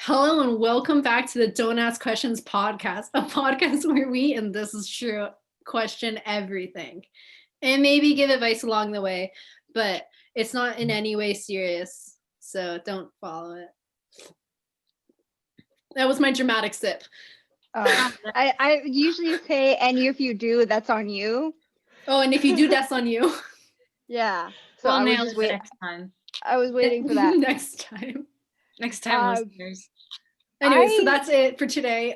Hello and welcome back to the Don't Ask Questions podcast, a podcast where we, and this is true, question everything and maybe give advice along the way, but it's not in any way serious, so don't follow it. That was my dramatic sip. I usually say, and if you do, that's on you. Oh, and if you do, that's on you. Yeah. So We'll I was nail just it next time. I was waiting for that. Next time. Next time, listeners. Anyway, so that's it for today.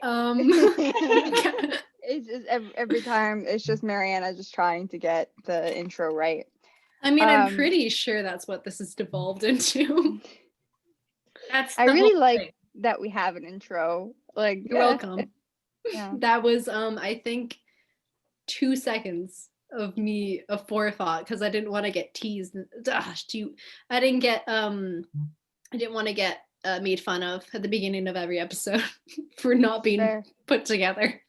It's just every time it's just Mariana just trying to get the intro right. I mean, I'm pretty sure that's what this has devolved into. I really like that we have an intro. Like, you're welcome. Yeah. That was I think 2 seconds of me of forethought because I didn't want to get teased. I didn't want to get made fun of at the beginning of every episode for not being put together.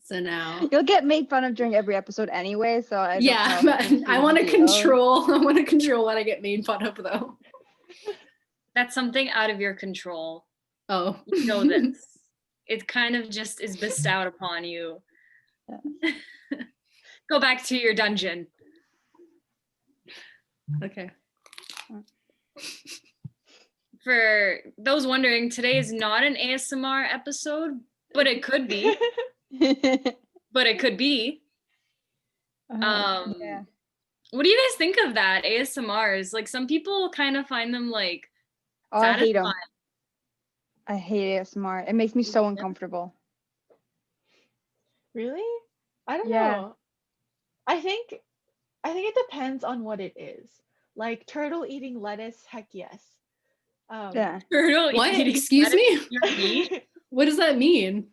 So now you'll get made fun of during every episode anyway. So I want to control. I want to control what I get made fun of, though. That's something out of your control. Oh, you know this. It kind of just is bestowed upon you. Yeah. Go back to your dungeon. Okay. For those wondering, today is not an ASMR episode, but it could be. But it could be. Yeah. What do you guys think of that? ASMRs? Like, some people kind of find them like I hate them. I hate ASMR. It makes me so uncomfortable. Really? I don't know. I think it depends on what it is. Like turtle eating lettuce, heck yes. Turtle what? eating Excuse lettuce, me? What does that mean?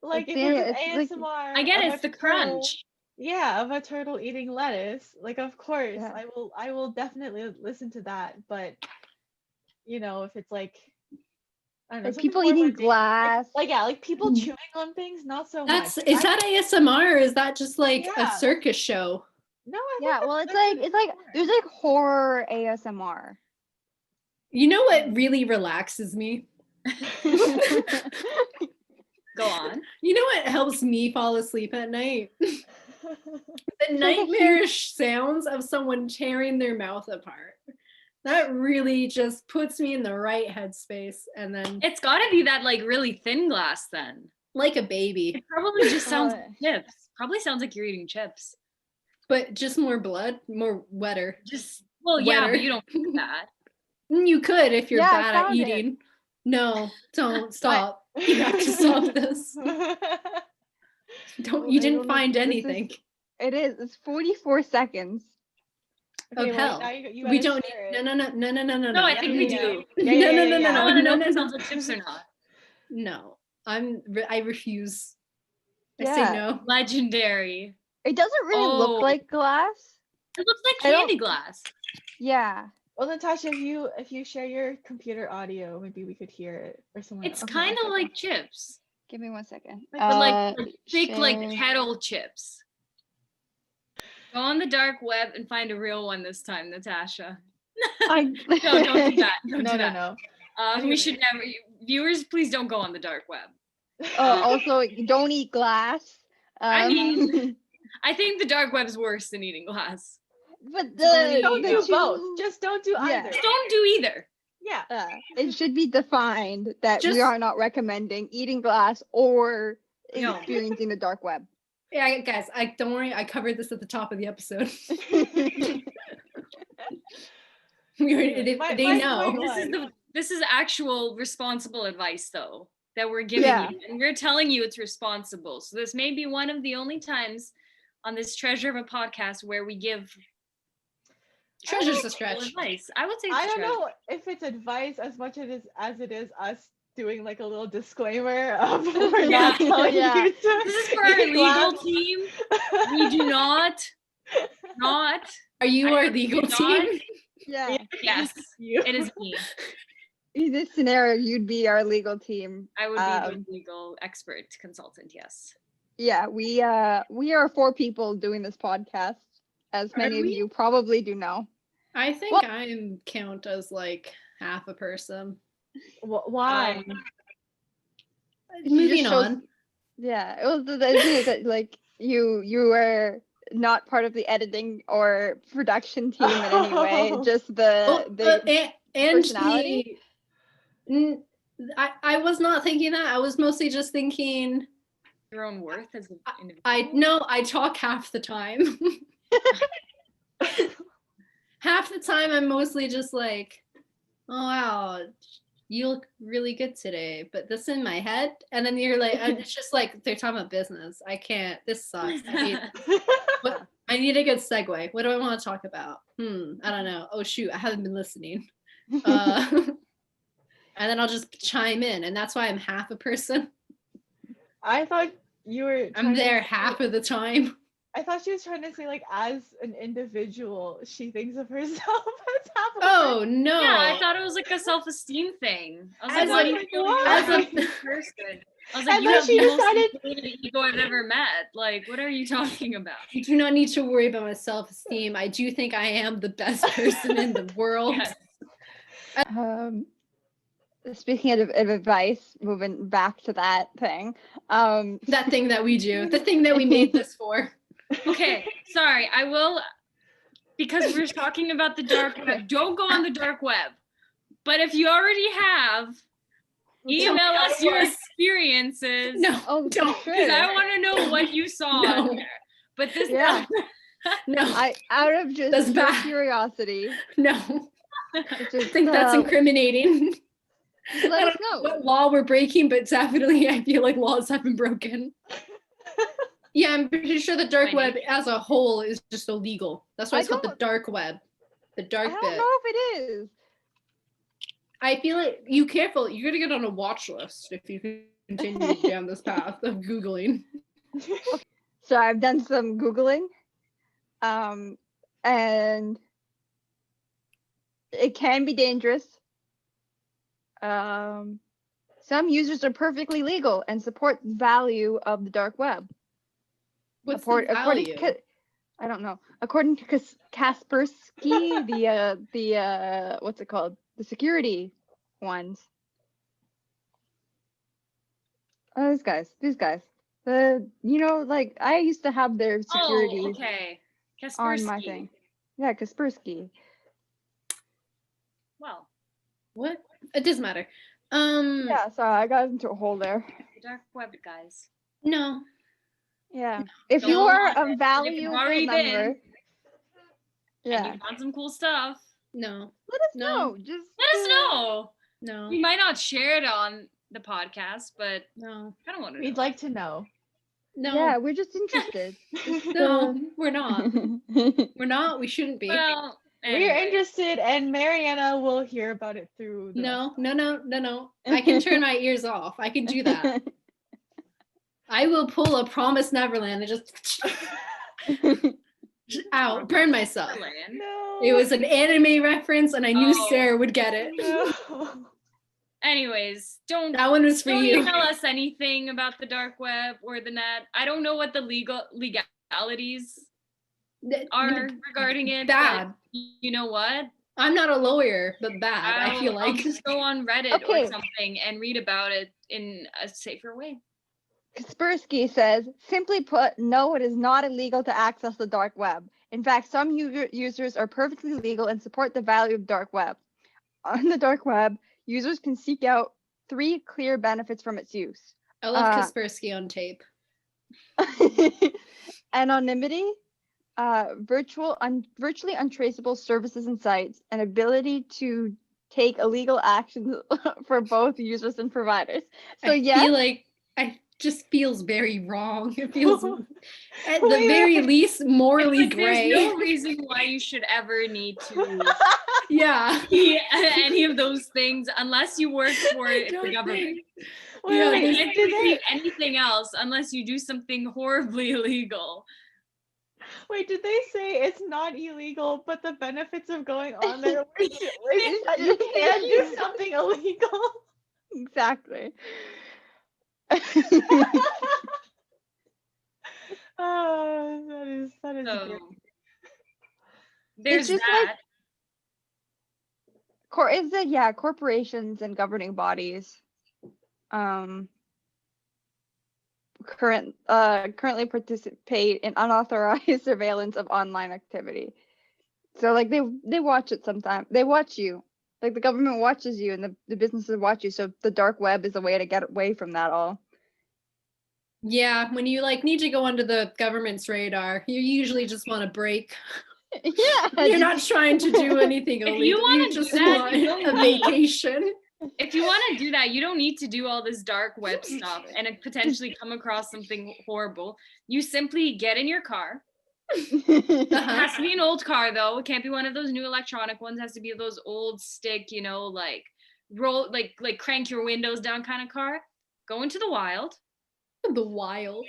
Like if it's an ASMR, I get it, it's the crunch. Yeah, of a turtle eating lettuce. Like, of course, I will definitely listen to that. But you know, if it's like, I don't know, like people eating glass, like people chewing on things, not so much. Is that ASMR or is that just like a circus show? No, well, it's like there's like horror ASMR. You know what really relaxes me? Go on. You know what helps me fall asleep at night? The nightmarish sounds of someone tearing their mouth apart. That really just puts me in the right headspace. And then it's got to be that like really thin glass then. Like a baby. It probably just sounds like chips. Probably sounds like you're eating chips. But just more blood, more wetter. Yeah, but you don't do that. You could if you're bad at eating. No, don't stop. You have to stop this. You didn't find anything. It's 44 seconds. Okay, of hell. We don't need No, I think we do. No. It sounds like chips or not. No. I refuse. I say no. Legendary. It doesn't really look like glass. It looks like candy glass. Yeah. Well, Natasha, if you share your computer audio, maybe we could hear it or someone. It's kind of like chips. Give me 1 second. Like fake like kettle chips. Go on the dark web and find a real one this time, Natasha. No, don't do that. No. We should never. Viewers, please don't go on the dark web. Also, don't eat glass. I mean, I think the dark web's worse than eating glass. But don't do both. Just don't do either. Just don't do either. Yeah. It should be defined that we are not recommending eating glass or experiencing the dark web. Yeah, guys, don't worry. I covered this at the top of the episode. They know. This is actual responsible advice, though, that we're giving you, and we're telling you it's responsible. So this may be one of the only times on this treasure of a podcast where we give. Treasure's a stretch. Advice. I would say I don't know if it's advice as much as it is us doing like a little disclaimer of we're not telling you to. This is for our legal team. We do not. Are you our legal team? Yeah. Yes. It is me. In this scenario, you'd be our legal team. I would be the legal expert consultant. Yes. Yeah, we are 4 people doing this podcast. As many of you probably do know. I think I count as like half a person. Why? Moving on. Yeah, it was the thing is that like you were not part of the editing or production team in any way. Just the personality. I was not thinking that. I was mostly just thinking your own worth as an individual. I talk half the time. Half the time I'm mostly just like, oh wow, you look really good today, but this in my head, and then you're like, it's just like they're talking about business. I can't. This sucks. I need a good segue. What do I want to talk about? I don't know. Oh shoot, I haven't been listening. And then I'll just chime in, and that's why I'm half a person. I thought you were. I'm there half of the time. I thought she was trying to say like as an individual, she thinks of herself as half a person. No. Yeah, I thought it was like a self-esteem thing. I was as like, as a person. I was like, you have the most inflated ego I've ever met. Like, what are you talking about? You do not need to worry about my self-esteem. I do think I am the best person in the world. Yes. Speaking of advice, moving back to that thing. That thing that we do. The thing that we made this for. Okay, sorry. I will, because we're talking about the dark web. Don't go on the dark web. But if you already have, email us your experiences. No, don't. Because I want to know what you saw on there. But this, yeah. No. Out of just curiosity. No. I think that's incriminating. Let us know what law we're breaking, but definitely I feel like laws have been broken. Yeah, I'm pretty sure the dark web as a whole is just illegal. That's why it's called the dark web. The dark bit. I don't know if it is. I feel like you're gonna get on a watch list if you continue down this path of Googling. Okay. So I've done some Googling. And it can be dangerous. Some users are perfectly legal and support the value of the dark web. What's the value? I don't know. According to Kaspersky, the what's it called? The security ones. Oh, these guys. Like I used to have their security. Oh, okay. Kaspersky. On my thing. Yeah, Kaspersky. Well, what? It doesn't matter. Yeah, sorry, I got into a hole there. The dark web, guys. No. Yeah. If you are a valuable member. Yeah. And you found some cool stuff. No. Let us know. Just let us know. No. We might not share it on the podcast, but no. I don't want to know. We'd like to know. No. Yeah, we're just interested. No, we're not. We're not. We shouldn't be. Well, anyway. We're interested, and Mariana will hear about it through. No. I can turn my ears off. I can do that. I will pull a Promise Neverland and just out, burn myself. No. It was an anime reference, and I knew Sarah would get it. No. Anyways, that one was for you. Don't email us anything about the dark web or the net. I don't know what the legalities are regarding it. Bad. You know what? I'm not a lawyer, but bad. I feel like I'll just go on Reddit or something and read about it in a safer way. Kaspersky says, simply put, no, it is not illegal to access the dark web. In fact, some users are perfectly legal and support the value of dark web. On the dark web, users can seek out 3 clear benefits from its use. I love Kaspersky on tape. Anonymity, virtually untraceable services and sites, and ability to take illegal actions for both users and providers. So I feel like just feels very wrong. It feels at the very least morally gray. There's no reason why you should ever need to any of those things unless you work for the government. Well, you can't do anything else unless you do something horribly illegal. Wait, did they say it's not illegal, but the benefits of going on there you can't do something illegal? Exactly. That is so, great. There's that. corporations and governing bodies currently participate in unauthorized surveillance of online activity. So like they watch it sometimes. They watch you. Like the government watches you and the businesses watch you. So the dark web is a way to get away from that all. Yeah, when you like need to go under the government's radar, you usually just want a break. Yeah. You're not trying to do anything illegal. you wanna you just do that, want you don't a need- vacation. If you want to do that, you don't need to do all this dark web stuff and potentially come across something horrible. You simply get in your car. It has to be an old car though. It can't be one of those new electronic ones. It has to be those old stick, like roll, like crank your windows down kind of car. Go into the wild. The wild.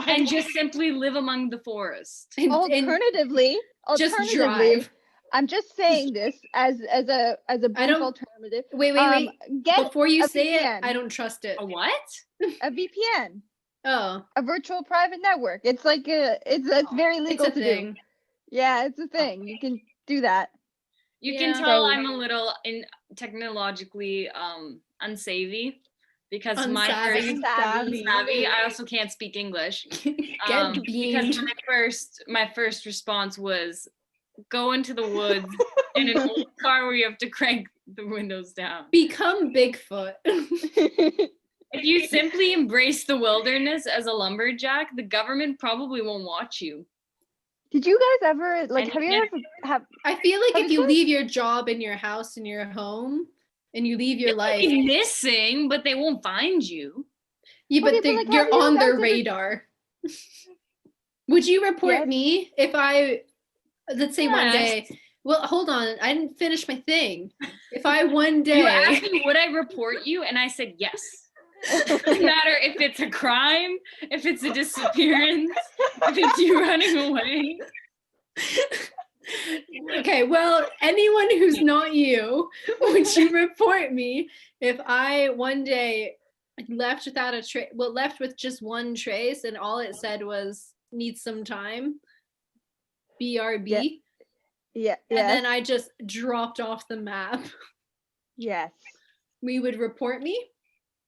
And just simply live among the forest. Alternatively, just drive. I'm just saying this as a brief alternative. Wait. Get before you say VPN. it, I don't trust it. A what? A VPN. Oh. A virtual private network. It's like it's very legal it's a to thing. do. Yeah, it's a thing. You can do that. You can tell I'm a little technologically unsavvy because my I also can't speak English. Because my first response was go into the woods in an old car where you have to crank the windows down. Become Bigfoot. If you simply embrace the wilderness as a lumberjack, the government probably won't watch you. Did you guys ever have you ever I feel like if you leave your job and your house and your home and you leave your life, you'll be missing, but they won't find you. Yeah, but you're on their radar. Would you report me if I, let's say one day, well, hold on, I didn't finish my thing. If I one day... You asked me, would I report you? And I said yes. It doesn't matter if it's a crime, if it's a disappearance, if it's you running away. Okay, well, anyone who's not you, would you report me if I one day left without left with just one trace and all it said was needs some time, BRB? Yeah. And then I just dropped off the map. Yes. We would report me?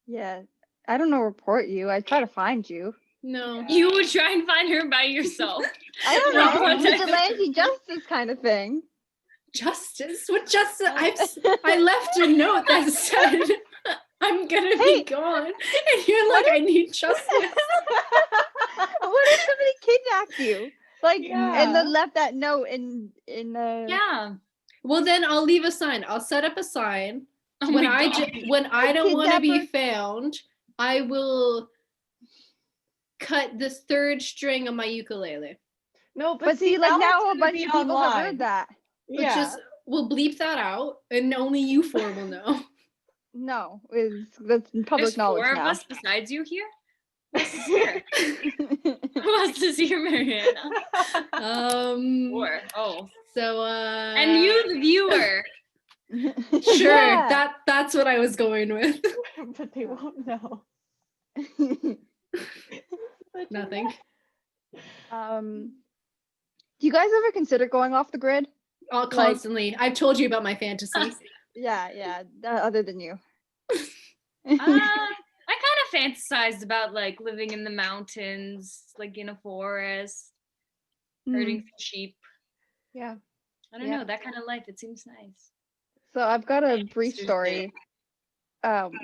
Yeah. I don't know, report you. I try to find you. No. You would try and find her by yourself. I don't know, vigilante justice kind of thing. Justice? What justice? I left a note that said I'm gonna be gone, and you're like, I need justice. What if somebody kidnapped you? And then left that note in Yeah. Well, then I'll leave a sign. I'll set up a sign. When I don't want to be found, I will cut the third string of my ukulele. No, but see, now a bunch of people have heard that. We'll bleep that out, and only you four will know. No, that's public knowledge now. 4 of us besides you here? Who else is here, Mariana? 4. Oh. So and you, the viewer. Sure, that's what I was going with. But they won't know. Nothing. Do you guys ever consider going off the grid? Oh, constantly. I've told you about my fantasy. Yeah. Other than you. I kind of fantasized about living in the mountains, in a forest, herding some sheep. Yeah. I don't know, that kind of life. It seems nice. So I've got a brief story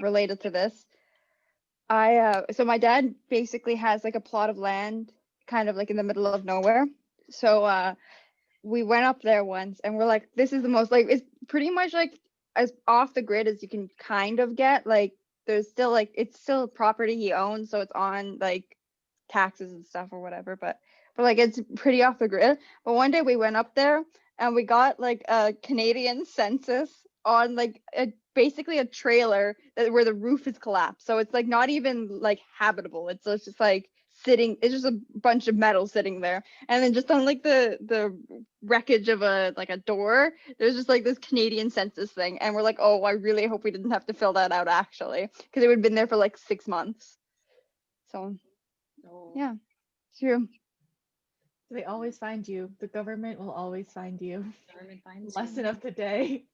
related to this. So my dad basically has a plot of land kind of in the middle of nowhere. So we went up there once and we're like, this is the most it's pretty much as off the grid as you can kind of get. There's still it's still property he owns, so it's on taxes and stuff or whatever, but it's pretty off the grid. But one day we went up there and we got a Canadian census on basically a trailer where the roof is collapsed, so it's not even habitable. It's just sitting, it's just a bunch of metal sitting there, and then just on the wreckage of a door, there's just this Canadian census thing, and we're like, oh, I really hope we didn't have to fill that out actually, because it would have been there for 6 months. So yeah, true. They always find you. The government will always find you. Government finds Lesson of the day.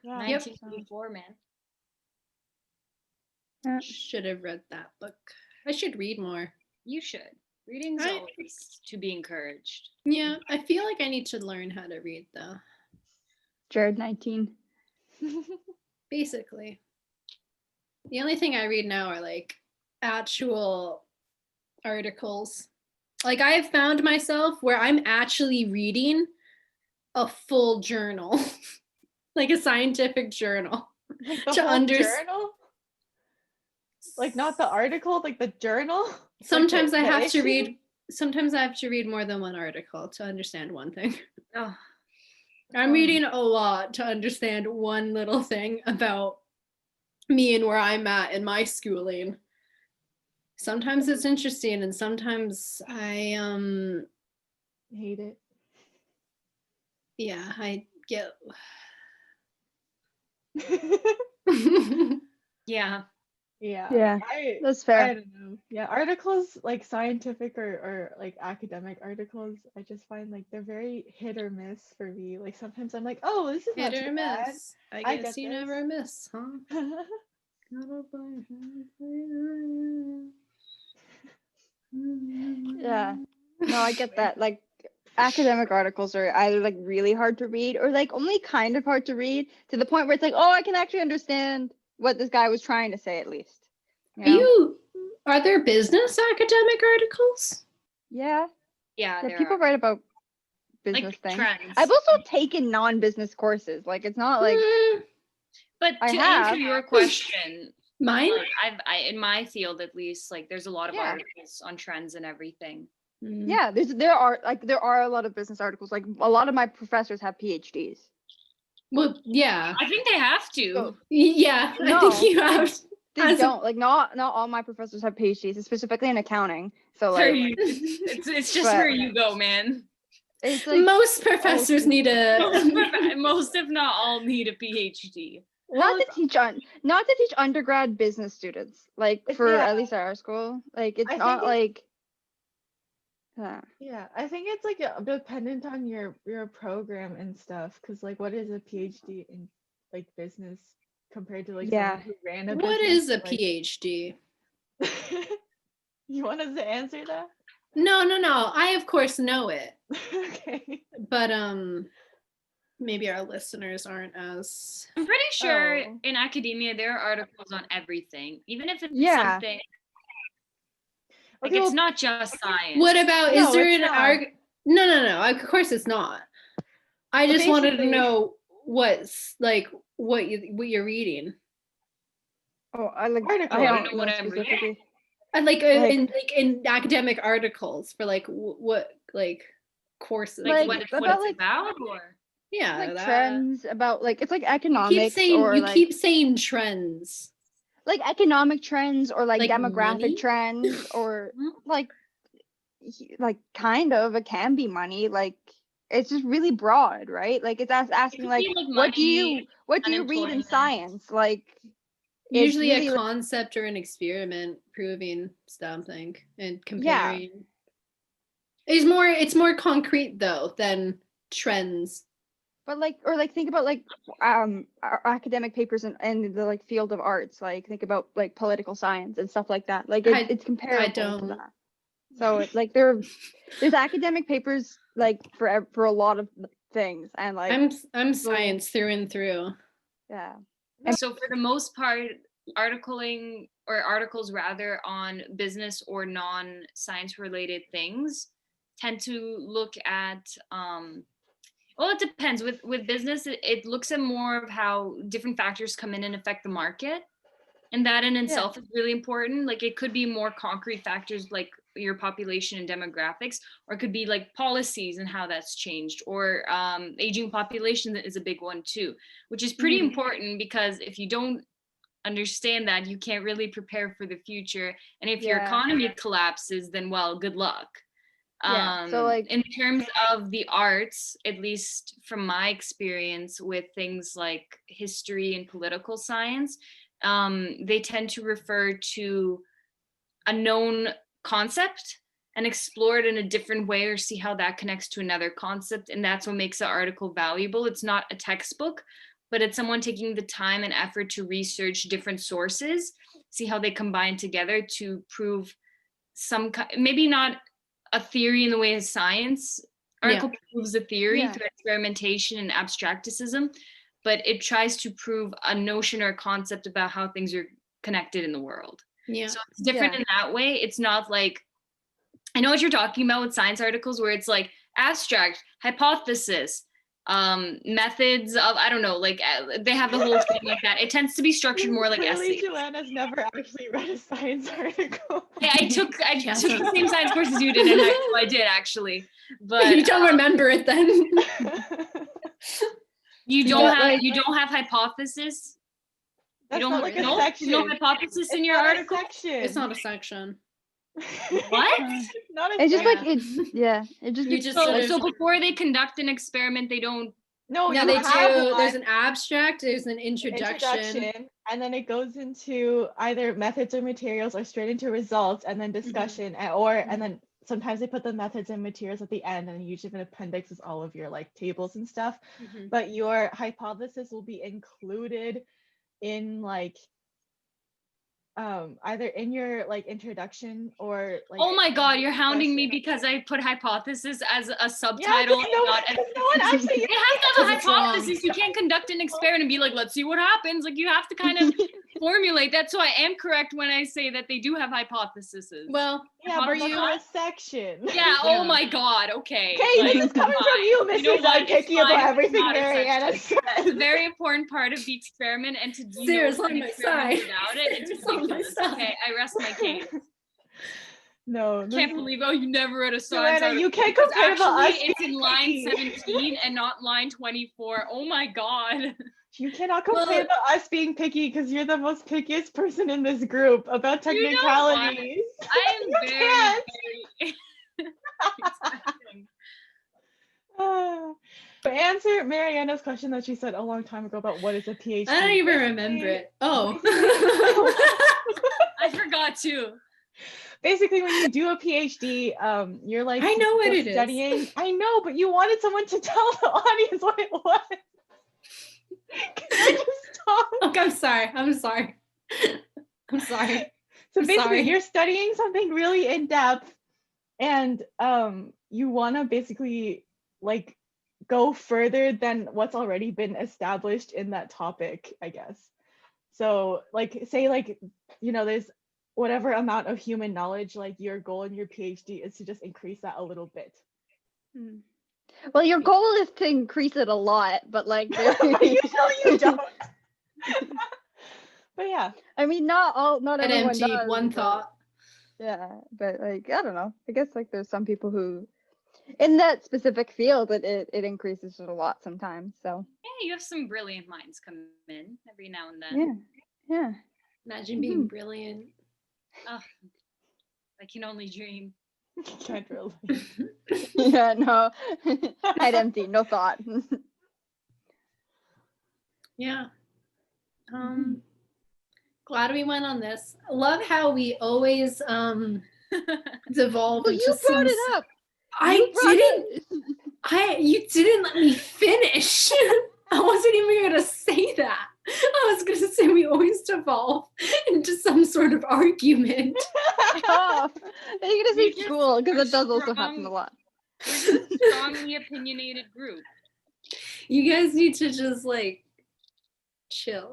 Yeah, Yep. 1984, man. Should have read that book. I should read more. You should. Reading's I- always to be encouraged. Yeah, I feel like I need to learn how to read though. Jared 19. Basically. The only thing I read now are like actual articles. Like I have found myself where I'm actually reading a full journal, like a scientific journal. Like the To whole under- journal? Like not the article, like the journal? Sometimes Like I the have to issue? read sometimes I have to read more than one article to understand one thing. Oh, I'm reading a lot to understand one little thing about me and where I'm at in my schooling. Sometimes it's interesting and sometimes I Hate it. yeah, I get yeah. Yeah, that's I fair. don't know. Yeah, articles like scientific or like academic articles, I just find like they're very hit or miss for me. Like sometimes I'm like, oh, this is not hit or too bad. miss. I I guess get you this. never miss, huh? Yeah. No, I get that. Like academic articles are either like really hard to read or like only kind of hard to read to the point where it's like, oh, I can actually understand what this guy was trying to say at least. Are there business academic articles? Yeah. Yeah, Yeah, there people are. write about business Like things. trends. I've also taken non-business courses. Like it's not like But I to have. answer your question, Mine? like I in my field at least, like there's a lot of Yeah. articles on trends and everything. Yeah, there are a lot of business articles. Like a lot of my professors have PhDs. Well, yeah. I think they have to. So, Yeah, I No, think you have. they as a- don't. Like not all my professors have PhDs, specifically in accounting. So Where like you- it's just but- where you go, man. it's like most professors need a. Most, if not all, need a PhD. not to teach undergrad business students. Like It's- for yeah. at least our school. Like it's I not think like Yeah, I think it's like dependent on your program and stuff. Cause like, what is a PhD in like business compared to like Yeah. someone who ran a What business? is a like- PhD? You want us to answer that? No. I of course know it, Okay. but maybe our listeners aren't as. I'm pretty sure Oh. in academia there are articles on everything, even if it's Yeah. something like Okay, it's well, not just science. What about? No, Is there it's an not. arg? No. Of course it's not. I But just wanted to basically- know what's like what you're reading. oh I like Article. I I don't don't know know what I'm reading. specifically. And like, Like- in academic articles for like what like courses. like, like, what it's about, like- about, or Yeah, Like that. trends about like it's like You economics or you like keep saying trends. like economic trends or like, Like demographic money? trends or Mhm. like kind of it can be money. Like it's just really broad, right? Like it's asking could like be, like, what do money, you read in unemployment. science? Like it's Usually really, a like- concept or an experiment proving something and comparing. It's more concrete though than trends. but like or like think about like academic papers in the like field of arts. Like think about like political science and stuff like that. Like it's comparable to don't. that. So it's like there's academic papers like for a lot of things and like I'm science through and through. yeah. So for the most part, articles rather on business or non-science related things tend to look at well, it depends. With business, it looks at more of how different factors come in and affect the market. And that in itself is really important. Like it could be more concrete factors like your population and demographics, or it could be like policies and how that's changed, or aging population is a big one too, which is pretty important because if you don't understand that, you can't really prepare for the future. And if your Yeah. economy collapses, then well, good luck. Yeah, so, like- In terms of the arts, at least from my experience with things like history and political science, they tend to refer to a known concept and explore it in a different way or see how that connects to another concept. And that's what makes the article valuable. It's not a textbook, but it's someone taking the time and effort to research different sources, see how they combine together to prove maybe not a theory in the way of science article proves a theory through experimentation and abstracticism, but it tries to prove a notion or a concept about how things are connected in the world. Yeah. So it's different in that way. It's not like, I know what you're talking about with science articles where it's like abstract, hypothesis, methods of, I don't know, like they have the whole thing like that. It tends to be structured more like Clearly, essays. Joanna's never actually read a science article. Yeah, I took the same science course as you did, and I did actually. But you don't remember it then. you don't have hypothesis. That's You don't not like a no, section. no hypothesis It's in your not a article. section. It's not a section. What? Not a It's just section. like it just You gets just so- sort of- So before they conduct an experiment, they don't. No, Yeah, you they have do. one. There's an abstract. There's an introduction. And then it goes into either methods or materials or straight into results and then discussion and then sometimes they put the methods and materials at the end, and usually an appendix is all of your like tables and stuff. But your hypothesis will be included in like either in your like introduction or like. Oh my God, you're hounding me discussion. because I put hypothesis as a subtitle. Yeah, no one actually. It has to have a It's wrong. hypothesis. You can't conduct an experiment and be like, let's see what happens. Like you have to kind of formulate that. So I am correct when I say that they do have hypotheses. Well, Yeah, are but that's you? not a section. Yeah. Oh my God. Okay. Okay, like, this is coming from you, Missy. know what? I'm picky It's fine. about It's everything not a Mariana section. says. It's a very important part of the experiment, and to do Sarah's an on my experiment side. without it, it's Sarah's on my ridiculous. side. Okay, I rest my case. No, Can't believe you never read a science Joanna, you article, can't because complain about us actually it's in being line picky. 17 and not line 24. Oh my God. You cannot complain Well- about us being picky because you're the most pickiest person in this group about You know what? technicalities. I am You can't. very But answer Mariana's question that she said a long time ago about what is a PhD. I don't even remember it. Oh. I forgot too. Basically, when you do a PhD, you're like I know what it is. studying. I know, but you wanted someone to tell the audience what it was. Can I just talk? Okay, I'm sorry. I'm sorry. I'm sorry. So I'm basically, sorry. you're studying something really in depth, and you want to basically like go further than what's already been established in that topic, I guess. So like say like, you know, there's whatever amount of human knowledge, like your goal in your PhD is to just increase that a little bit. Well, your goal is to increase it a lot, but like Usually you don't. But yeah. I mean, not It everyone emptied does, one but- thought. Yeah, but like I don't know. I guess like there's some people who, in that specific field, it increases it a lot sometimes. So Yeah, you have some brilliant minds come in every now and then. yeah. Imagine being brilliant. Oh, I can only dream. Can't really. Yeah, no. Head empty, no thought. Yeah. Glad we went on this. Love how we always devolve Well, into you brought some it up. You didn't let me finish. I wasn't even gonna say that. I was gonna say we always devolve into some sort of argument. Oh, you're gonna We say just school because are it does also happen a strong. lot. We're just a strongly opinionated group. You guys need to just like chill.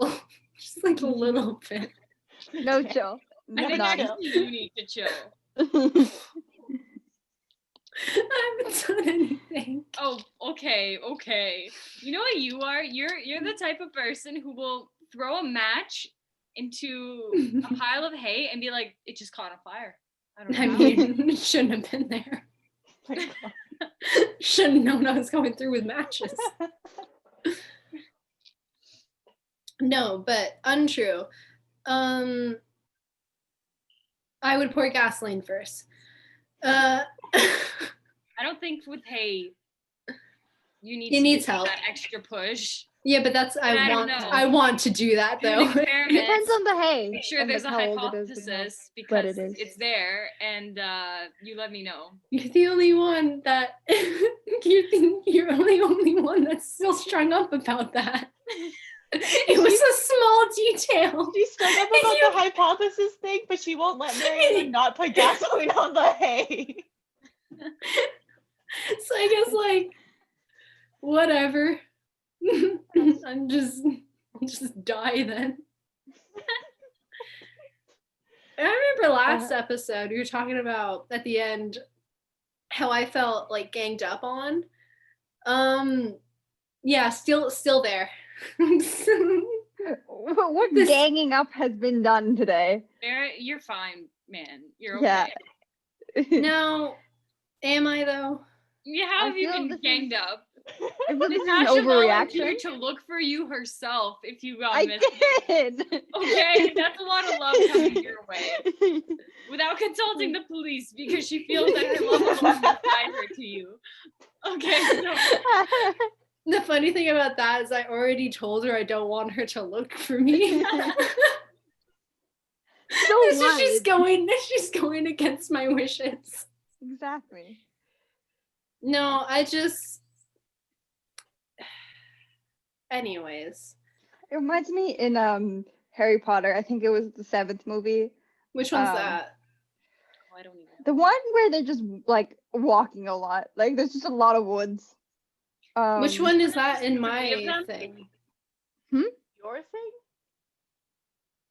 Just like a little bit. No chill. I think None. actually you need to chill. I haven't done anything. Oh, okay. You know what you are? You're the type of person who will throw a match into a pile of hay and be like, it just caught on fire. I don't know. I how." mean, it shouldn't have been there. Should have known I was going through with matches. No, but untrue. I would pour gasoline first. I don't think with hay you need He to needs give it help. that extra push. Yeah, but that's I don't know. I want to do that Do an though. experiment. Depends on the hay. Make sure and, there's like, a how old it is and how hypothesis wet because it is. it's there, and you let me know. You're the only one that you're the only one that's still strung up about that. It was a small detail. She's strung up about the hypothesis thing, but she won't let Mariana not put gasoline on the hay. So I guess like whatever. I'll just die then. I remember last episode we were talking about at the end how I felt like ganged up on. Yeah, still there. What ganging up has been done today? You're fine, man. You're Yeah. okay. No, am I though? Yeah, how I have you feel been this ganged is- up? I feel this is an Natasha overreaction. volunteered to look for you herself if you got I missing. did. Okay, that's a lot of love coming your way. Without consulting the police because she feels that her love alone will guide her to you. Okay, so The funny thing about that is I already told her I don't want her to look for me. So So she's what? going against my wishes. Exactly. No, I just anyways. It reminds me in Harry Potter. I think it was the 7th movie. Which one's Um, that? I don't even. The one where they're just like walking a lot. Like there's just a lot of woods. Which one is that in Three of my them? thing? Your thing?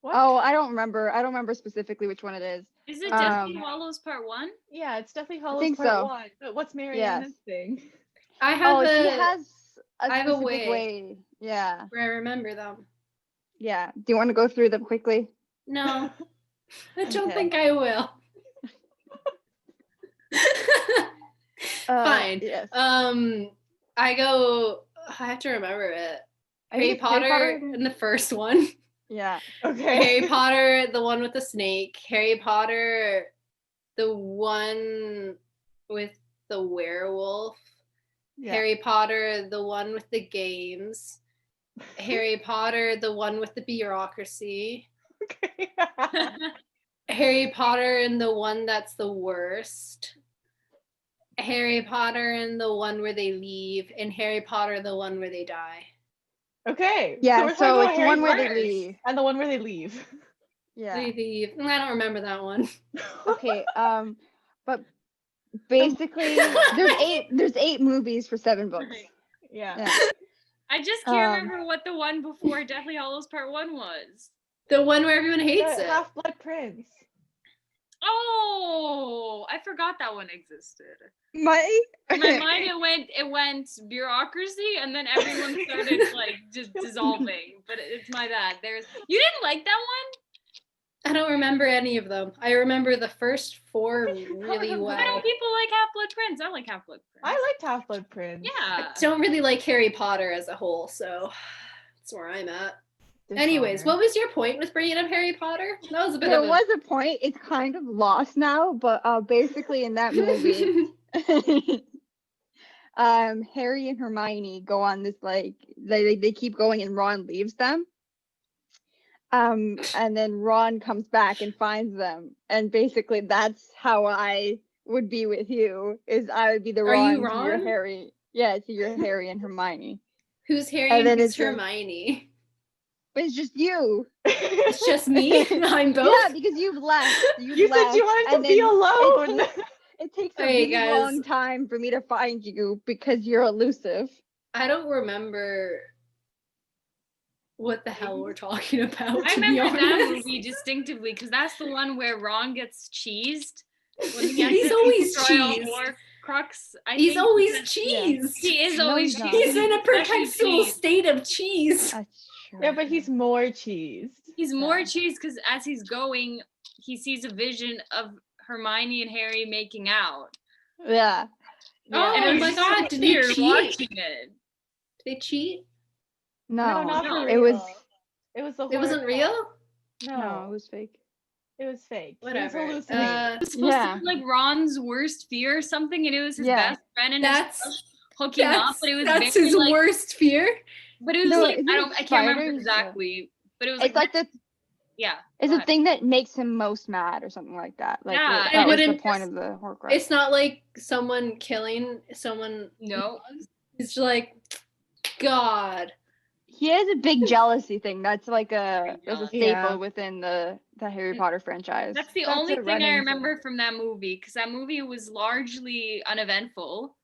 What? Oh, I don't remember. I don't remember specifically which one it is. Is it Um, Deathly Hallows Part 1? Yeah, it's definitely Hollows think Part so. 1. But what's Mariana's thing? I have Oh, she a has a I have a specific way. way. Yeah. where I remember them. Yeah. Do you want to go through them quickly? No, I don't Okay. think I will. Fine. Yes. I go. I have to remember it. I think Harry it's Harry Potter Potter. in the first one. Yeah. Okay. Harry Potter, the one with the snake. Harry Potter, the one with the werewolf. Yeah. Harry Potter, the one with the games. Harry Potter, the one with the bureaucracy. Okay. Harry Potter and the one that's the worst. Harry Potter and the one where they leave. And Harry Potter, the one where they die. Okay. Yeah, we're talking so about it's the Harry one where they Potter leave. and the one where they leave. Yeah. They leave. I don't remember that one. Okay. But basically there's 8 movies for 7 books. Yeah. Yeah. I just can't remember what the one before Deathly Hallows Part 1 was. The one where everyone hates The it. Half-Blood Prince. Oh, I forgot that one existed. In My my mind, it went bureaucracy, and then everyone started like just dissolving. But it's my bad. You didn't like that one? I don't remember any of them. I remember the first 4 really Why well. don't people like Half-Blood Prince? I like Half-Blood Prince. I liked Half-Blood Prince. Yeah. I don't really like Harry Potter as a whole, so that's where I'm at. Anyways, what was your point with bringing up Harry Potter? That was a bit there of a... was a point. It's kind of lost now, but basically in that movie, Harry and Hermione go on this like they keep going and Ron leaves them. And then Ron comes back and finds them, and basically that's how I would be with you. Is I would be the Are you Ron to your Ron? Harry. Yeah, to your Harry and Hermione. Who's Harry And and then who's it's just- Hermione? But it's just you. It's just me? I'm both? Yeah, because you've left. You said you wanted to and be then alone. It takes a Okay, really guys. long time for me to find you because you're elusive. I don't remember what the hell we're talking about. I to be remember that honest. movie distinctively because that's the one where Ron gets cheesed. When he He's has to always destroy a cheesed. Horcrux. He's think always because- cheesed. He is No, always he's not. cheesed. He's in a Especially perpetual cheese. state of cheese. That's true. Yeah, but he's more cheesed. He's more Yeah. cheesed because as he's going, he sees a vision of Hermione and Harry making out. Yeah. Oh And it was my just god, so did they weird cheat? watching it. Did they cheat? No, not no. for it real. was It was the It wasn't horror real? film. no, No, it was fake. it was fake. He was Whatever. hallucinating. It was supposed Yeah. to be like Ron's worst fear or something, and it was his Yeah. best friend and That's hooking up, but it was that's very his like, worst fear. but it was No, like isn't I it can't remember spiders? exactly, but it was It's like the yeah. it's go a ahead. thing that makes him most mad or something like that. Like Yeah, that was the wouldn't- point of the Horcrux. It's not like someone killing someone. No. It's just like, God. He has a big jealousy thing. That's like Very there's a jealous. staple Yeah. within the Harry Potter franchise. That's the That's only a thing I running remember thing. from that movie, because that movie was largely uneventful.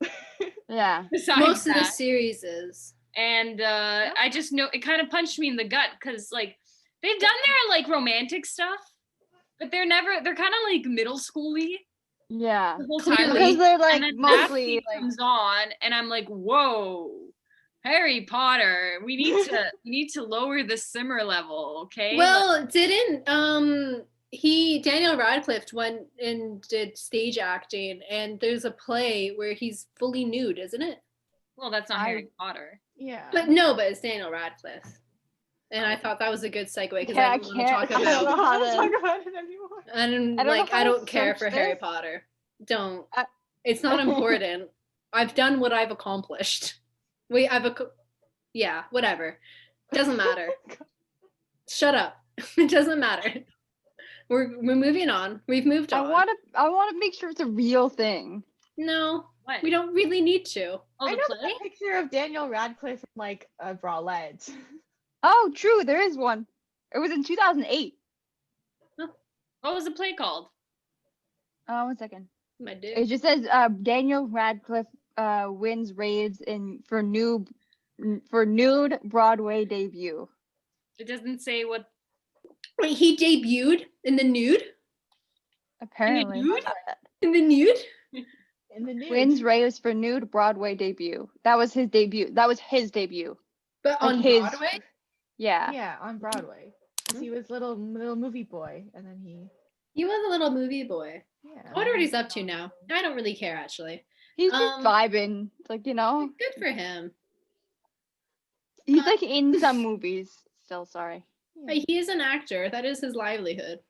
Yeah. Besides Most of the that. series is. And I just know it kind of punched me in the gut because like they've done their like romantic stuff, but they're kind of like middle schooly Yeah. the whole Clearly. time. Because they're And like then that mostly scene like comes on, and I'm like, whoa, Harry Potter, we need to lower the simmer level, okay? Well, didn't Daniel Radcliffe went and did stage acting, and there's a play where he's fully nude, isn't it? Well, that's not Harry Potter. Yeah. But no, but it's Daniel Radcliffe. And I thought that was a good segue because Yeah, I I didn't want to talk can't- I don't know about. how to to- talk about it anymore. I don't I don't know like. how I to don't care for search Harry this. Potter. Don't. I- It's not important. I've done what I've accomplished. Yeah, whatever. Doesn't matter. Shut up. It doesn't matter. We're moving on. We've moved I on. want to make sure it's a real thing. No, What? we don't really need to. Oh, I the know play? that picture of Daniel Radcliffe in like a bralette. Oh, true, there is one. It was in 2008. What was the play called? 1 second. My dude. It just says Daniel Radcliffe wins raves for nude Broadway debut. It doesn't say what. Wait, he debuted in the nude? Apparently. nude? In the nude? In the news. Wins raves for nude Broadway debut. That was his debut. But Like on his- Broadway? Yeah. Yeah, on Broadway. 'Cause he was little movie boy, and then he. He was a little movie boy. Yeah. I wonder what he's up to now. I don't really care actually. He's just vibing. It's like, Good for him. he's like in some movies still, sorry. Hey, he is an actor. That is his livelihood.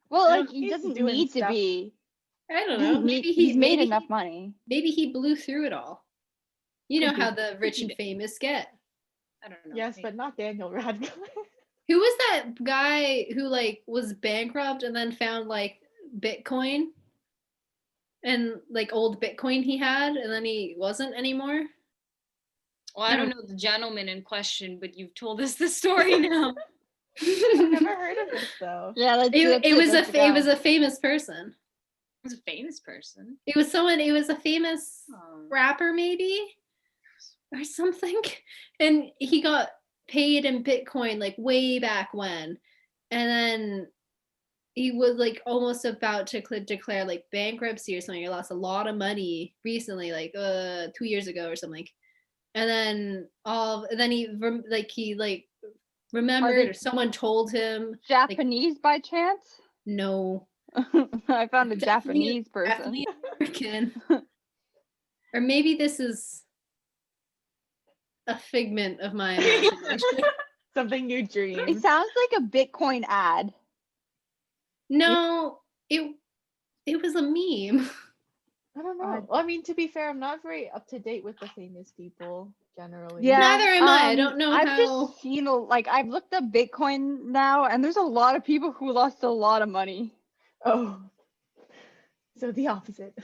Well, I like don't- he he's doesn't doing need to stuff. be. I don't He know. doesn't need- Maybe he's made maybe enough money. Maybe he blew through it all. You know Could how be. the rich and famous get. I don't know. Yes, but not Daniel Radcliffe. Who was that guy who like was bankrupt and then found like Bitcoin and like old Bitcoin he had and then he wasn't anymore? Well, I don't know the gentleman in question, but you've told us the story now. I've never heard of this though. Yeah, it was a famous person. He's a famous person. It was a famous rapper maybe or something. And he got paid in Bitcoin like way back when. And then he was like almost about to declare like bankruptcy or something. He lost a lot of money recently, like 2 years ago or something. And then he remembered or someone told him. Japanese by chance? No. I found a Definitely- Japanese person. Definitely American. Or maybe this is a figment of my imagination. Something you dream. It sounds like a Bitcoin ad. No, it was a meme. I don't know. Well, I mean, to be fair, I'm not very up to date with the famous people generally. Yeah. Neither am I. I don't know I've how. just seen I've looked up Bitcoin now, and there's a lot of people who lost a lot of money. Oh. So the opposite.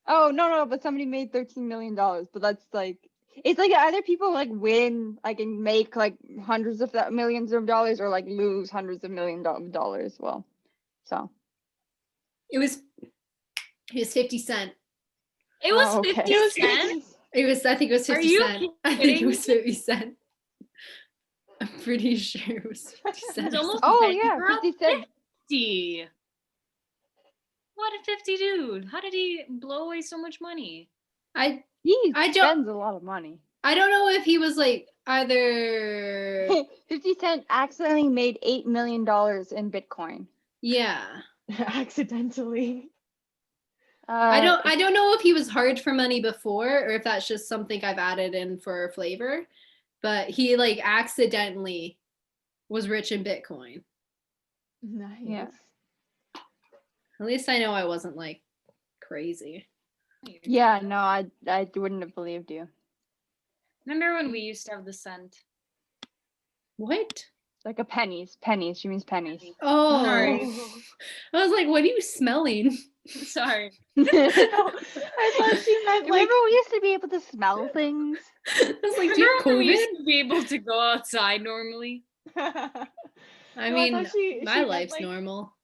Oh no, but somebody made $13 million. But that's like, it's like either people like win, like and make like hundreds of millions of dollars, or like lose hundreds of millions of dollars. Well, so It was 50 Cent. It was Oh, okay. 50 cents. I think it was 50 Are you Cent. I think kidding it was 50 Cent. I'm pretty sure it was 50 Cent. It's almost oh bankrupt. yeah, 50 cents. 50. What a 50 dude. How did he blow away so much money? I He I don't- spends a lot of money. don't know if he was like either 50 Cent accidentally made $8 million in Bitcoin. yeah. Accidentally. I don't know if he was hard for money before or if that's just something I've added in for flavor, but he like accidentally was rich in Bitcoin. Nice. Yeah. At least I know I wasn't like crazy. Yeah, no, I wouldn't have believed you. Remember when we used to have the scent? What? Like a pennies. Pennies. She means pennies. Oh, Sorry. I was like, what are you smelling? Sorry. No, I thought she meant like Remember we used to be able to smell things? I was like, do you have Remember when we COVID? used to be able to go outside normally? I I mean, thought she my meant, life's like- normal.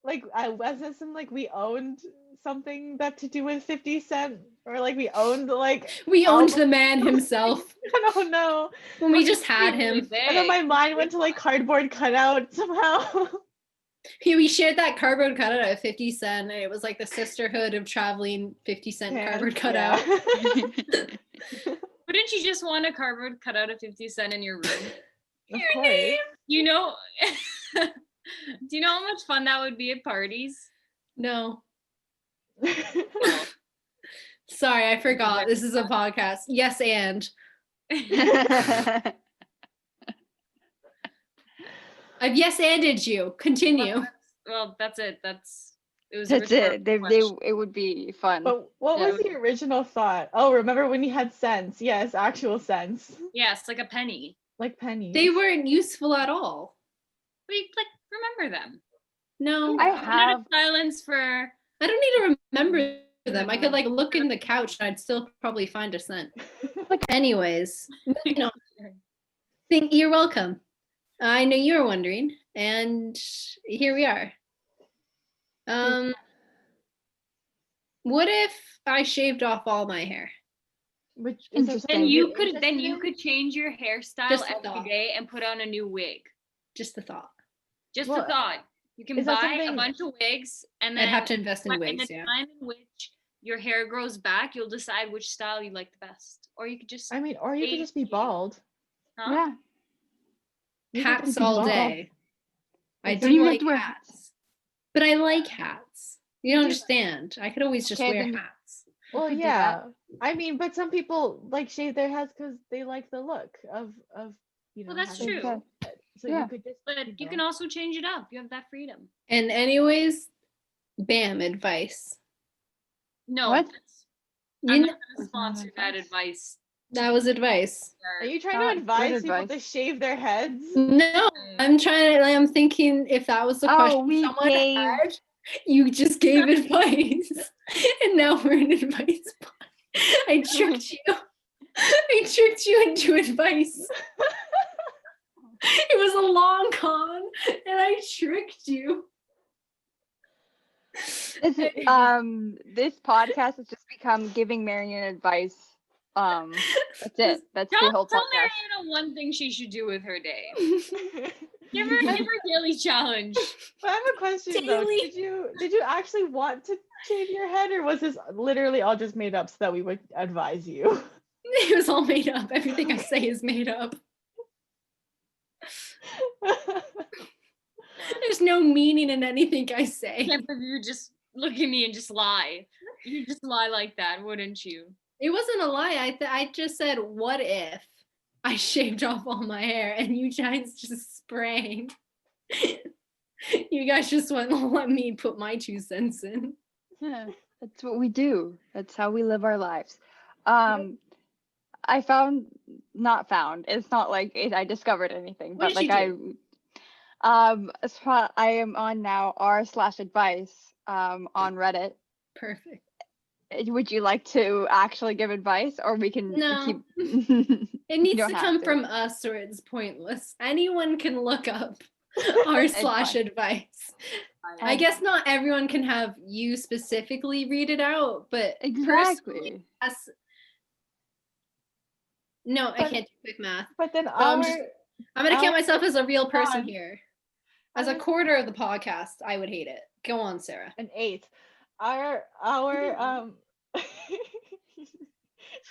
like I was this and like we owned something that to do with 50 Cent or like we owned like We owned album- the man himself I don't know. when we just had Really him. And then big. my mind went to like cardboard cutout somehow. We shared that cardboard cutout of 50 Cent, and it was like the sisterhood of traveling 50 Cent cardboard cutout. Yeah. Wouldn't you just want a cardboard cutout of 50 Cent in your room? Of course. You know, do you know how much fun that would be at parties? No, sorry, I forgot. This is a podcast. Yes, and I've yes anded you. Continue. Well, that's it. It was. That's it. It would be fun. But what Yeah. was the original thought? Oh, remember when you had cents? Yes, actual cents. Yes, like a penny. Like pennies. They weren't useful at all. We like remember them. No, I A minute of have. silence for. I don't need to remember them. I could like look in the couch and I'd still probably find a cent. Anyways, moving on. You're welcome. I know you were wondering, and here we are. What if I shaved off all my hair? Which Interesting. Then you interested could change your hairstyle Just a every thought. day and put on a new wig. Just the thought. Just Well, a thought. You can is that buy something- a bunch of wigs and then I'd have to invest in in wigs, the yeah. time in which your hair grows back, you'll decide which style you like the best. Or you could just I mean, or you could just be Eighty. bald. huh? Yeah. You could Hats just be all bald. day. I Don't do even have like to wear hats. But I like hats. You don't understand. I could always just Okay, wear then- hats. Well, could do yeah. that. I mean, but some people like shave their heads because they like the look of you know. Well, that's having true. a head. So Yeah. you could just. But you can also change it up. You have that freedom. And anyways, bam, advice. No, What? You I'm know, not gonna sponsor that advice. that was advice. Are you trying Not to good advise people to advice. shave their heads? No, I'm trying to, like, I'm thinking if that was the Oh, question we someone gave- had, you just gave advice. And now we're in advice. I tricked you. I tricked you into advice. It was a long con, and I tricked you. This podcast has just become giving Marion advice. That's it. That's the whole Tell podcast. Mariana one thing she should do with her day. Give her daily challenge. But I have a question though. Daily. Did you actually want to shave your head, or was this literally all just made up so that we would advise you? It was all made up. Everything I say is made up. There's no meaning in anything I I say. can't believe you just look at me and just lie. You just lie like that, wouldn't you? It wasn't a lie. I just said, what if I shaved off all my hair and you guys just sprang? You guys just wouldn't let me put my 2 cents in. Yeah, that's what we do. That's how we live our lives. I it's not like I discovered anything, What but did like you I am on now r/advice on Reddit. Perfect. Would you like to actually give advice, or we can No. keep? It needs don't to have come to. from us or it's pointless. Anyone can look up r/advice. I guess not everyone can have you specifically read it out, but personally, Exactly. us. No, I But- can't do quick math. But then I'm gonna count myself as a real person God. here. As a Our- quarter of the podcast, I would hate it. Go on, Sarah. an 8. Our she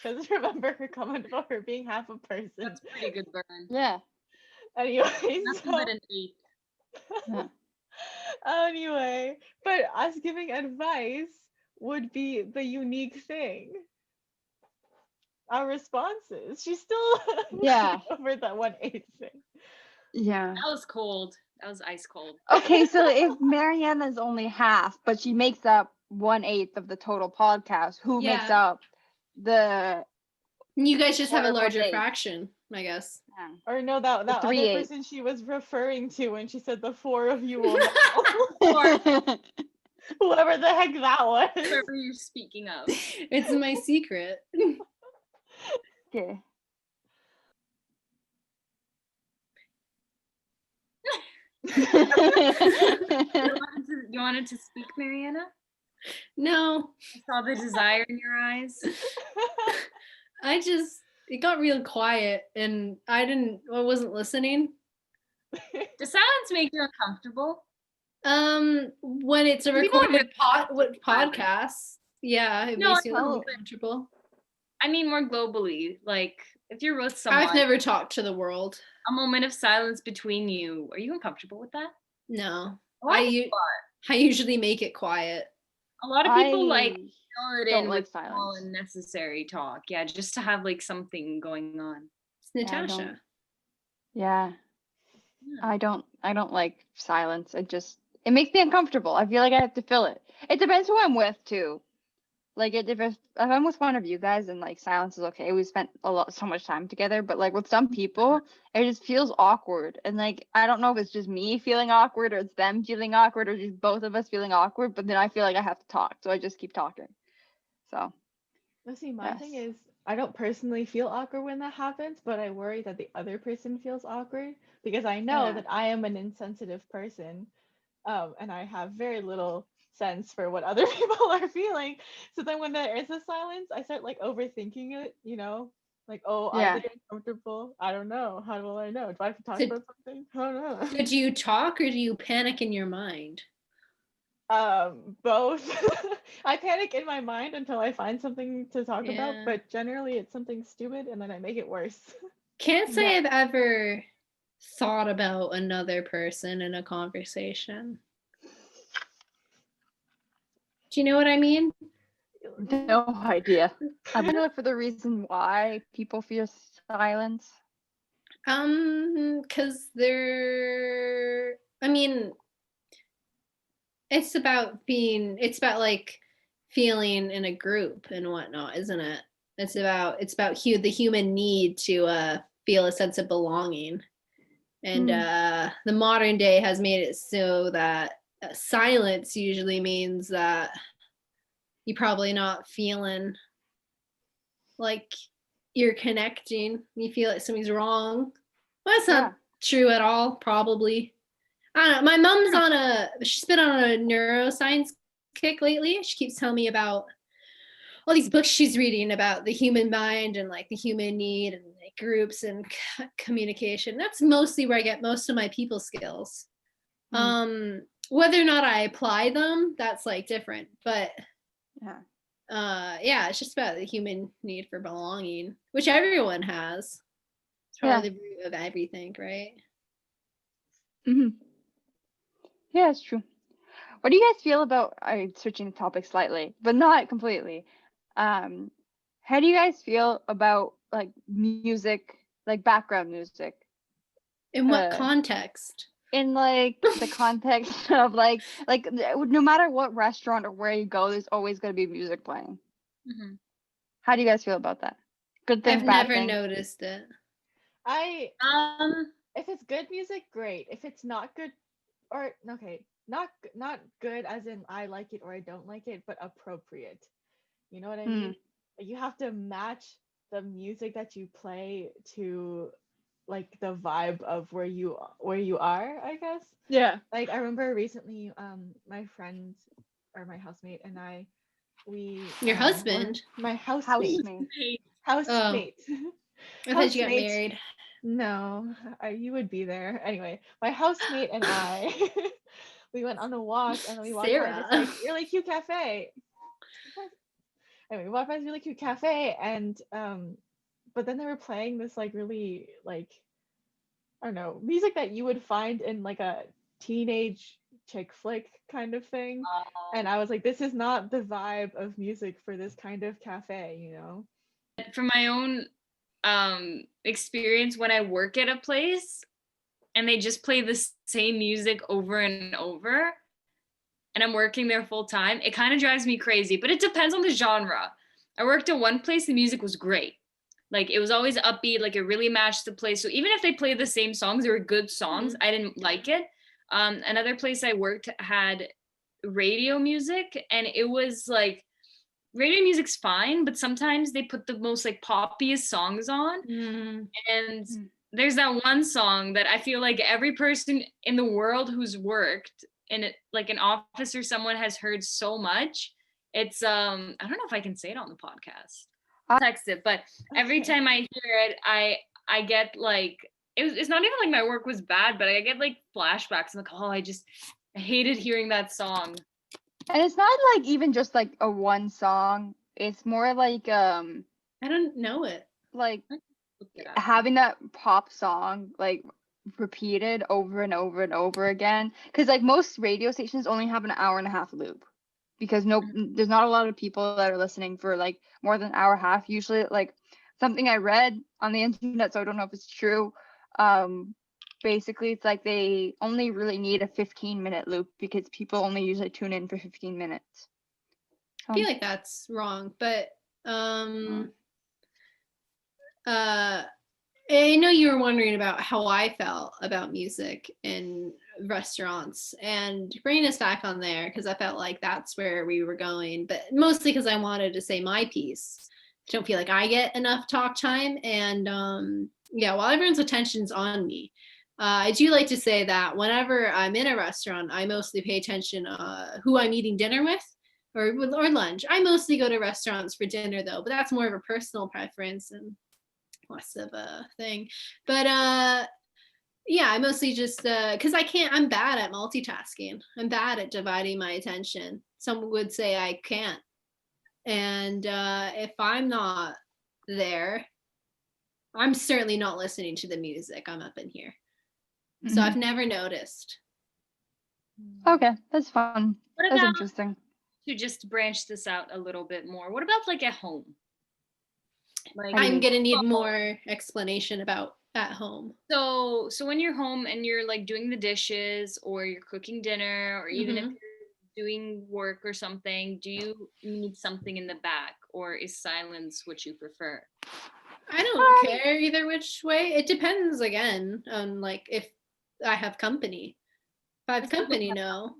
doesn't remember her comment about her being half a person. That's a pretty good burn. Yeah. Anyway, Nothing so, but an 8. anyway, but us giving advice would be the unique thing. Our responses. She's still Yeah. over that 1/8 thing. Yeah. That was cold. That was ice cold. Okay, so if Mariana's only half, but she makes up 1/8 of the total podcast, who makes Yeah. up the You guys just have a Quarter larger 1/8. fraction, I guess. Or no, that other 3/8. person she was referring to when she said the 4 of you will know. Whoever the heck that was. Whoever you're speaking of. It's my secret. Okay. You wanted to speak, Mariana? No, I saw the desire in your eyes. it got real quiet and I wasn't listening. Does silence make you uncomfortable? When it's a People are recorded really podcast, yeah, it No, makes you I know, uncomfortable. I mean more globally. Like if you're with someone, I've never talked to the world. a moment of silence between you, are you uncomfortable with that? No, A lot of I people are. usually make it quiet. A lot of people like I fill it don't in like with small silence. and necessary talk. Yeah, just to have like something going on. It's Yeah, I Natasha. don't- Yeah. I don't like silence. It makes me uncomfortable. I feel like I have to fill it. It depends who I'm with too. Like if I'm with one of you guys and like silence is okay. We spent so much time together, but like with some people, it just feels awkward. And like I don't know if it's just me feeling awkward or it's them feeling awkward or just both of us feeling awkward, but then I feel like I have to talk. So I just keep talking. So No, see, my thing yes. is, I don't personally feel awkward when that happens, but I worry that the other person feels awkward because I know Yeah. that I am an insensitive person, and I have very little sense for what other people are feeling. So then when there is a silence, I start like overthinking it, like, oh, are Yeah. they uncomfortable? I don't know. How will I know? Do I have to talk So- about something? I don't know. So do you talk or do you panic in your mind? Both. I panic in my mind until I find something to talk about, Yeah. but generally it's something stupid and then I make it worse. Can't say Yeah. I've ever thought about another person in a conversation. Do you know what I mean? No idea. I want to look for the reason why people fear silence. Because I mean, it's about like feeling in a group and whatnot, isn't it? It's about the human need to feel a sense of belonging. And the modern day has made it so that silence usually means that you're probably not feeling like you're connecting. You feel like something's wrong. Well, that's not true at all, probably. I don't know. My mom's she's been on a neuroscience kick lately. She keeps telling me about all these books she's reading about the human mind and like the human need and like groups and communication. That's mostly where I get most of my people skills. Whether or not I apply them, that's like different. But yeah, it's just about the human need for belonging, which everyone has. It's probably the root of everything, right? Yeah, it's true. What do you guys feel about, switching the topic slightly, but not completely. How do you guys feel about like music, like background music? In what context? In like the context of like no matter what restaurant or where you go, there's always going to be music playing. Mm-hmm. How do you guys feel about that? Good thing, I've bad never thing? noticed it. If it's good music, great. If it's not good, or okay, not good as in I like it or I don't like it, but appropriate. You know what I mean? Like, you have to match the music that you play to like the vibe of where you are, I guess. Yeah. Like I remember recently, my friend or my housemate and Your husband? My housemate. Housemate. I thought you got married. No, you would be there. Anyway, my housemate and I, we went on a walk and then we walked by this like really cute cafe. Anyway, we walked by this really cute cafe and but then they were playing this like really like, I don't know, music that you would find in like a teenage chick flick kind of thing. And I was like, this is not the vibe of music for this kind of cafe, you know? From my own experience, when I work at a place and they just play the same music over and over, and I'm working there full time, it kind of drives me crazy, but it depends on the genre. I worked at one place, the music was great. Like it was always upbeat, like it really matched the place. So even if they played the same songs, they were good songs. I didn't like it. Another place I worked had radio music, and it was like radio music's fine, but sometimes they put the most like poppiest songs on. And there's that one song that I feel like every person in the world who's worked in it, like an office or someone, has heard so much. It's I don't know if I can say it on the podcast. I'll text it, but every time I hear it, I get like it's not even like my work was bad, but I get like flashbacks. I'm like, oh, I hated hearing that song. And it's not like even just like a one song. It's more like I don't know it. Like having that pop song like repeated over and over and over again. Because like most radio stations only have an hour and a half loop. Because there's not a lot of people that are listening for like more than an hour and a half. Usually, like something I read on the internet, so I don't know if it's true. Basically, it's like they only really need a 15-minute loop because people only usually tune in for 15 minutes. I feel like that's wrong, but I know you were wondering about how I felt about music in restaurants, and bringing us back on there because I felt like that's where we were going, but mostly because I wanted to say my piece. I don't feel like I get enough talk time, and while everyone's attention's on me, I do like to say that whenever I'm in a restaurant, I mostly pay attention who I'm eating dinner with or lunch. I mostly go to restaurants for dinner though, but that's more of a personal preference and less of a thing. But I mostly just because I'm bad at multitasking. I'm bad at dividing my attention. Some would say I can't. And if I'm not there, I'm certainly not listening to the music. I'm up in here. So I've never noticed. Okay, that's fun. What That's about, interesting. to just branch this out a little bit more, what about like at home? Like I'm gonna need more explanation about at home. So when you're home and you're like doing the dishes or you're cooking dinner, or even if you're doing work or something, do you need something in the back, or is silence what you prefer? I don't care either which way. It depends again on like if I have company. If I have company, no.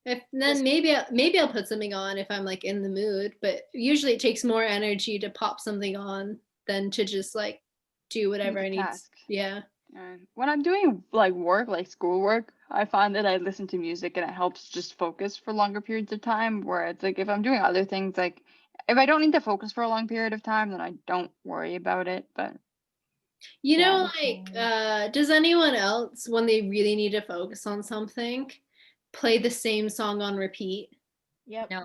If then maybe I'll put something on if I'm like in the mood, but usually it takes more energy to pop something on than to just like do whatever I need. Yeah. When I'm doing like work, like schoolwork, I find that I listen to music and it helps just focus for longer periods of time. Where it's like if I'm doing other things, like if I don't need to focus for a long period of time, then I don't worry about it. But does anyone else, when they really need to focus on something, play the same song on repeat? Yep. No.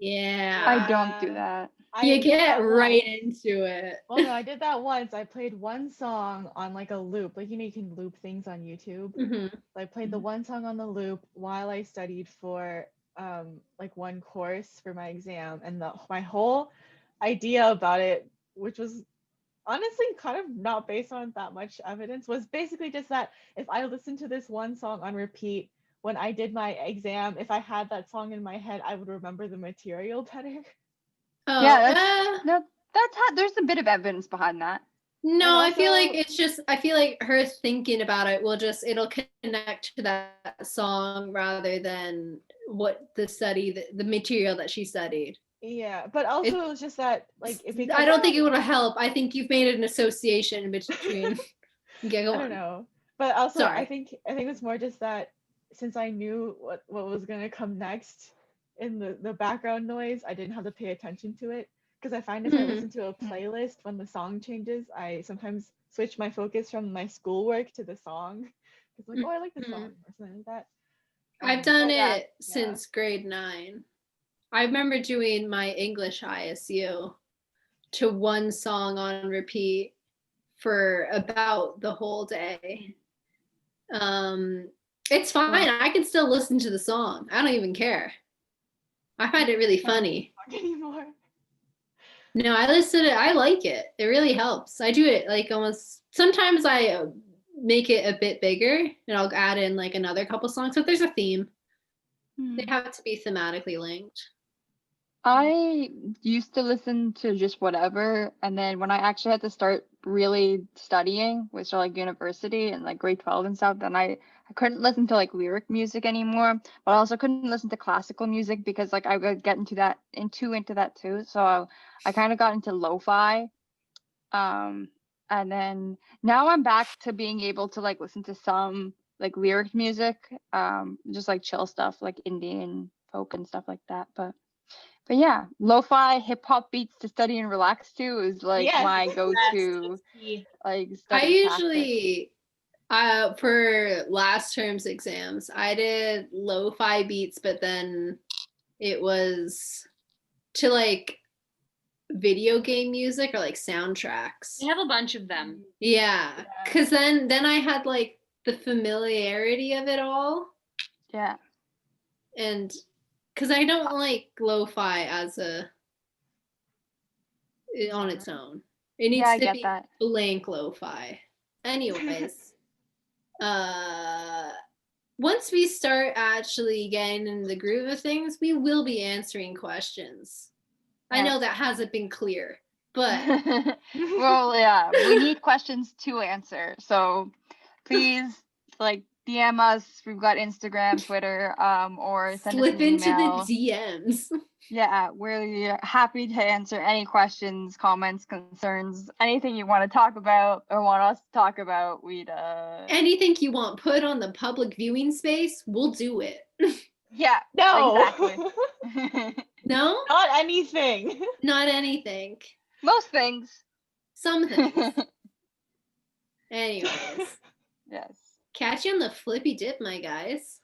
Yeah. I don't do that. You get right into it. Well, no, I did that once. I played one song on like a loop. Like, you can loop things on YouTube. So I played the one song on the loop while I studied for like one course for my exam. And my whole idea about it, which was honestly kind of not based on that much evidence, was basically just that if I listened to this one song on repeat when I did my exam, if I had that song in my head, I would remember the material better. Oh, yeah, there's a bit of evidence behind that. No, also, I feel like her thinking about it it'll connect to that song rather than what the material that she studied. Yeah, but also it was just that like I don't think it would help. I think you've made an association between. I don't know, but also sorry. I think it's more just that since I knew what was gonna come next in the background noise, I didn't have to pay attention to it. Because I find if I listen to a playlist when the song changes, I sometimes switch my focus from my schoolwork to the song. It's like, oh, I like the song or something like that. I've done it since grade 9. I remember doing my English ISU to one song on repeat for about the whole day. It's fine. I can still listen to the song. I don't even care. I find it really funny. Anymore. No, I listen to it. I like it. It really helps. I do it like almost, sometimes I make it a bit bigger and I'll add in like another couple songs, but there's a theme. They have to be thematically linked. I used to listen to just whatever, and then when I actually had to start really studying, which are like university and like grade 12 and stuff, then I couldn't listen to like lyric music anymore, but I also couldn't listen to classical music because like I would get into that too. So I kind of got into lo-fi. And then now I'm back to being able to like listen to some like lyric music, just like chill stuff like Indian folk and stuff like that. But yeah, lo-fi hip hop beats to study and relax to is like Yes. my go-to like study I tactic. usually for last term's exams, I did lo-fi beats, but then it was to like video game music or like soundtracks. They have a bunch of them. Yeah, because then I had like the familiarity of it all. Yeah. And because I don't like lo-fi as on its own. It needs I to get be that. blank lo-fi. Anyways, once we start actually getting in the groove of things, we will be answering questions. I know that hasn't been clear, but well, yeah, we need questions to answer. So please like DM us. We've got Instagram, Twitter, or send us slip an into email. the DMs. Yeah, we're happy to answer any questions, comments, concerns, anything you want to talk about or want us to talk about. We'd Anything you want put on the public viewing space, we'll do it. yeah, No. exactly. No? Not anything. Not anything. Most things. Some things. Anyways. Yes. Catch you on the flippy dip, my guys.